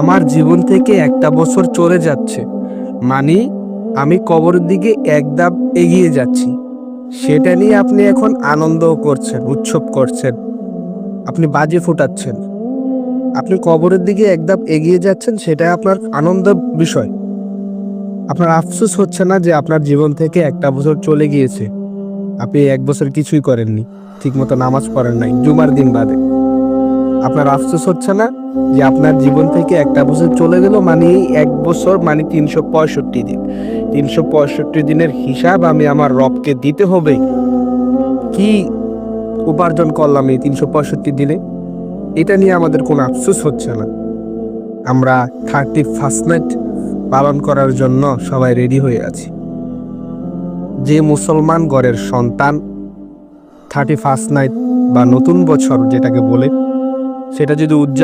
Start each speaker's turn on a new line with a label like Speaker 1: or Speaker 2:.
Speaker 1: আমার জীবন থেকে একটা বছর চলে যাচ্ছে, মানে আমি কবরের দিকে এক ধাপ এগিয়ে যাচ্ছি। সেটা নিয়ে আপনি এখন আনন্দ করছেন, উৎসব করছেন, আপনি বাজি ফোটাচ্ছেন। আপনি কবরের দিকে এক ধাপ এগিয়ে যাচ্ছেন, সেটা আপনার আনন্দের বিষয়। আপনার আফসোস হচ্ছে না যে আপনার জীবন থেকে একটা বছর চলে গিয়েছে, আপনি এক বছর কিছুই করেননি, ঠিকমতো নামাজ পড়েন নাই, জুমার দিন বাদে। আপনার আফসোস হচ্ছে না যে আপনার জীবন থেকে একটা বছর চলে গেল, মানে এই এক বছর মানে 365 দিন। 365 দিনের হিসাব আমি আমার রবকে দিতে হবে। কি উপার্জন করলাম এই 365 দিনে, এটা নিয়ে আমাদের কোনো আফসোস হচ্ছে না। আমরা 31st নাইট পালন করার জন্য সবাই রেডি হয়ে আছি। যে মুসলমান ঘরের সন্তান 31st নাইট বা নতুন বছর যেটাকে বলে, সেটা যদি